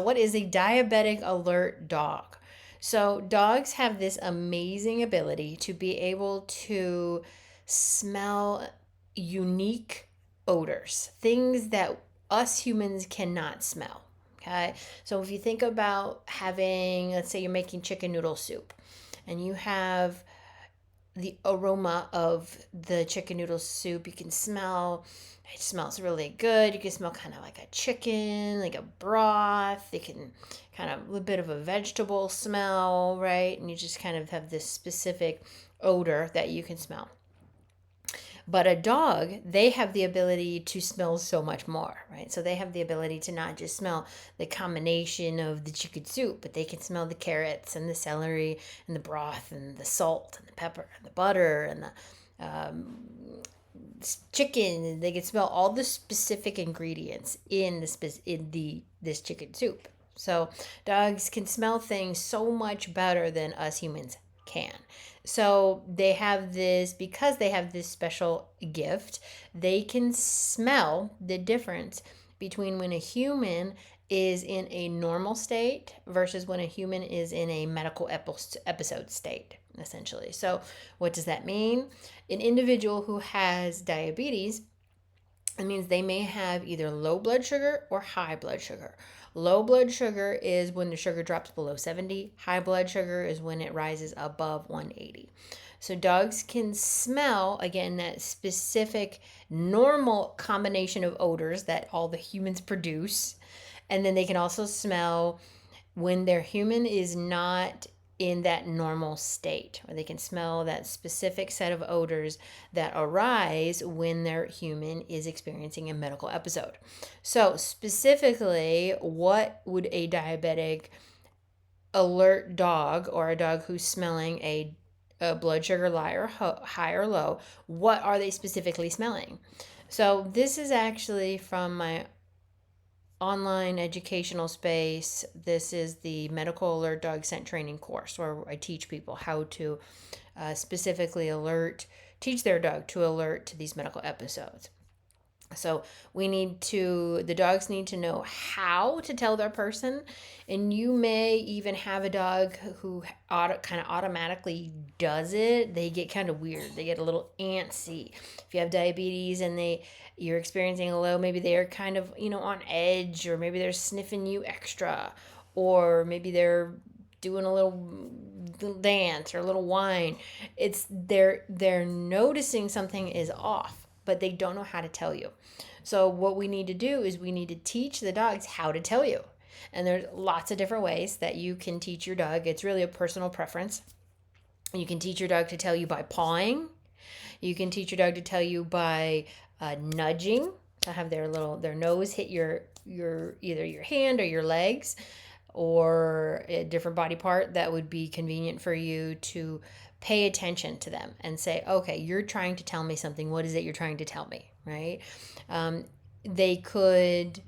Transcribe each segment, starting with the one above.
What is a diabetic alert dog? So, dogs have this amazing ability to be able to smell unique odors, things that us humans cannot smell. Okay. So, if you think about having, let's say you're making chicken noodle soup and you have the aroma of the chicken noodle soup. You can smell, it smells really good. You can smell kind of like a chicken, like a broth. You can kind of a little bit of a vegetable smell, right? And you just kind of have this specific odor that you can smell. But a dog, they have the ability to smell so much more, right? So they have the ability to not just smell the combination of the chicken soup, but they can smell the carrots and the celery and the broth and the salt and the pepper and the butter and the chicken. And they can smell all the specific ingredients in this chicken soup. So dogs can smell things so much better than us humans can. So they have this, because they have this special gift, they can smell the difference between when a human is in a normal state versus when a human is in a medical episode state, essentially. So, what does that mean? An individual who has diabetes, it means they may have either low blood sugar or high blood sugar. Low blood sugar is when the sugar drops below 70. High blood sugar is when it rises above 180. So dogs can smell, again, that specific normal combination of odors that all the humans produce. And then they can also smell when their human is not in that normal state, or they can smell that specific set of odors that arise when their human is experiencing a medical episode. So, specifically, what would a diabetic alert dog, or a dog who's smelling a blood sugar high or low, what are they specifically smelling? So, this is actually from my online educational space. This is the Medical Alert Dog Scent Training course where I teach people how to specifically teach their dog to alert to these medical episodes. So the dogs need to know how to tell their person. And you may even have a dog who kind of automatically does it. They get kind of weird. They get a little antsy. If you have diabetes and you're experiencing a low, maybe they're kind of, on edge, or maybe they're sniffing you extra, or maybe they're doing a little dance or a little whine. It's they're noticing something is off, but they don't know how to tell you. So what we need to do is we need to teach the dogs how to tell you. And there's lots of different ways that you can teach your dog. It's really a personal preference. You can teach your dog to tell you by pawing. You can teach your dog to tell you by nudging, to have their nose hit your either your hand or your legs, or a different body part that would be convenient for you to pay attention to them and say, okay, you're trying to tell me something. What is it you're trying to tell me, right? They could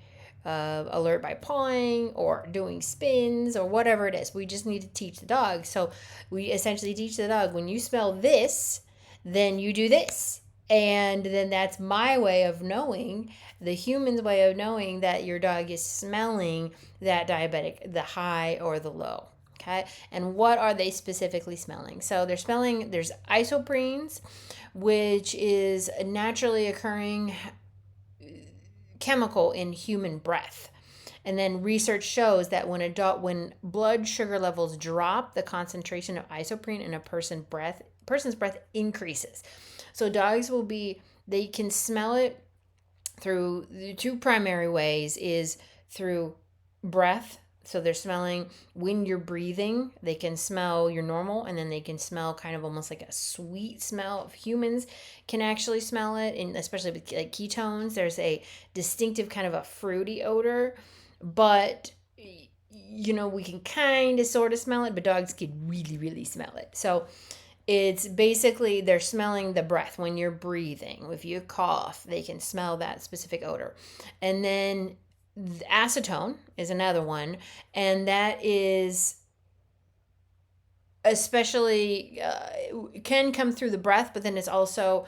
alert by pawing or doing spins or whatever it is. We just need to teach the dog. So we essentially teach the dog, when you smell this, then you do this. And then that's my way of knowing, the human's way of knowing that your dog is smelling that diabetic, the high or the low. Okay. And what are they specifically smelling? So there's isoprenes, which is a naturally occurring chemical in human breath. And then research shows that when blood sugar levels drop, the concentration of isoprene in a person's breath increases. So dogs they can smell it through the two primary ways, is through breath. So they're smelling when you're breathing. They can smell your normal, and then they can smell kind of almost like a sweet smell. Humans can actually smell it, and especially with like ketones, there's a distinctive kind of a fruity odor. But we can kind of sort of smell it, but dogs can really, really smell it. So it's basically they're smelling the breath when you're breathing. If you cough, they can smell that specific odor. And then acetone is another one, and that is especially can come through the breath, but then it's also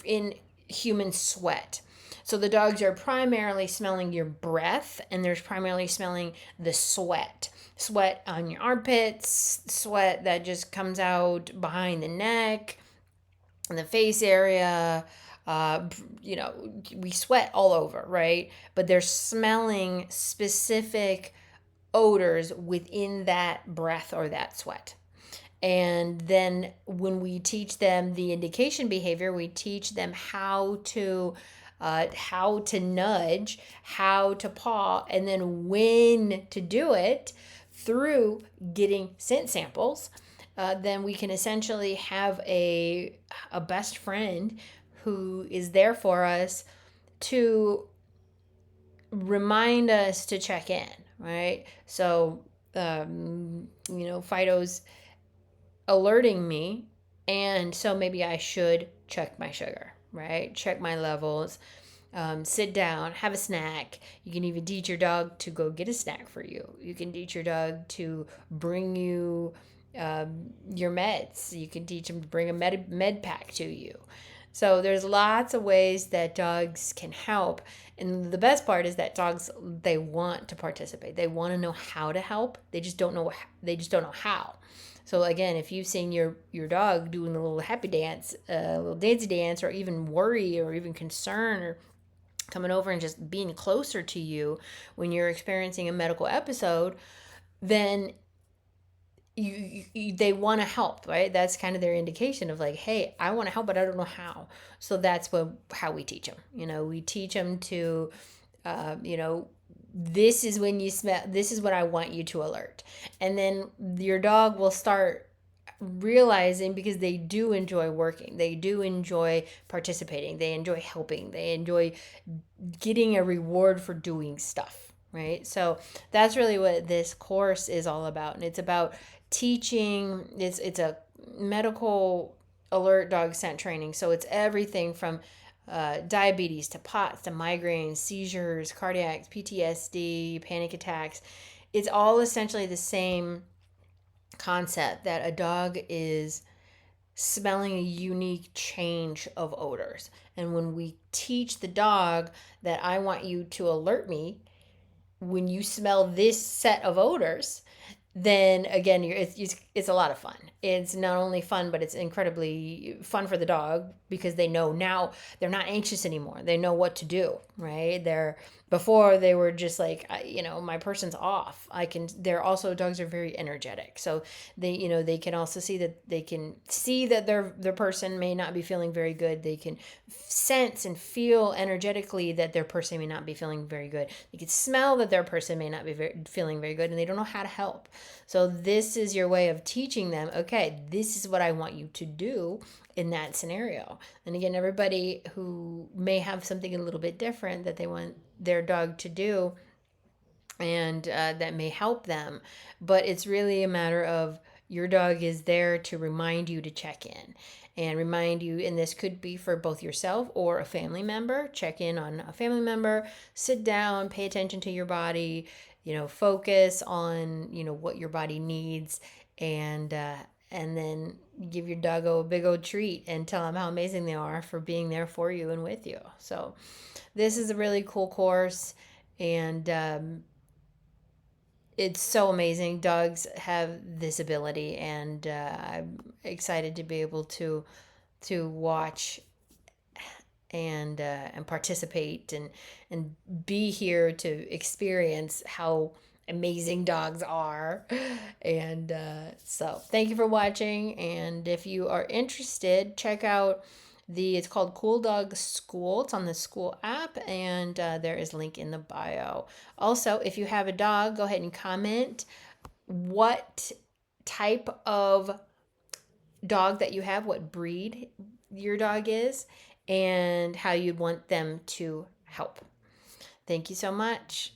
in human sweat. So the dogs are primarily smelling your breath, and they're primarily smelling the sweat on your armpits, sweat that just comes out behind the neck, in the face area. Uh, we sweat all over, right? But they're smelling specific odors within that breath or that sweat. And then when we teach them the indication behavior, we teach them how to nudge, how to paw, and then when to do it through getting scent samples. Then we can essentially have a best friend who is there for us to remind us to check in, right? So, Fido's alerting me, and so maybe I should check my sugar, right? Check my levels. Sit down, have a snack. You can even teach your dog to go get a snack for you. You can teach your dog to bring you your meds. You can teach them to bring a med pack to you. So there's lots of ways that dogs can help. And the best part is that dogs, they want to participate. They want to know how to help. They just don't know how. So again, if you've seen your dog doing a little happy dance, a little dancey dance, or even worry or even concern, or coming over and just being closer to you when you're experiencing a medical episode, then they want to help, right? That's kind of their indication of like, hey, I want to help, but I don't know how. So that's how we teach them. We teach them to, this is when you smell. This is what I want you to alert, and then your dog will start realizing, because they do enjoy working, they do enjoy participating, they enjoy helping, they enjoy getting a reward for doing stuff, right? So that's really what this course is all about. And it's about teaching. It's a medical alert dog scent training. So it's everything from diabetes to POTS to migraines, seizures, cardiacs, PTSD, panic attacks. It's all essentially the same concept, that a dog is smelling a unique change of odors. And when we teach the dog that I want you to alert me when you smell this set of odors, then again, it's a lot of fun. It's not only fun, but it's incredibly fun for the dog, because they know now they're not anxious anymore. They know what to do, right? Before they were just like, my person's off. They're also, dogs are very energetic. So they can also see that their person may not be feeling very good. They can sense and feel energetically that their person may not be feeling very good. They can smell that their person may not be feeling very good, and they don't know how to help. So this is your way of teaching them, okay, this is what I want you to do in that scenario. And again, everybody who may have something a little bit different that they want their dog to do, and that may help them. But it's really a matter of, your dog is there to remind you to check in and remind you. And this could be for both yourself or a family member. Check in on a family member, sit down, pay attention to your body, focus on, what your body needs, and then give your doggo a big old treat and tell them how amazing they are for being there for you and with you. So this is a really cool course, and it's so amazing. Dogs have this ability, and I'm excited to be able to watch and participate and be here to experience how amazing dogs are. And so thank you for watching, and if you are interested, check out it's called Cool Dog School. It's on the school app, and there is a link in the bio. Also, if you have a dog, go ahead and comment what type of dog that you have, what breed your dog is, and how you'd want them to help. Thank you so much.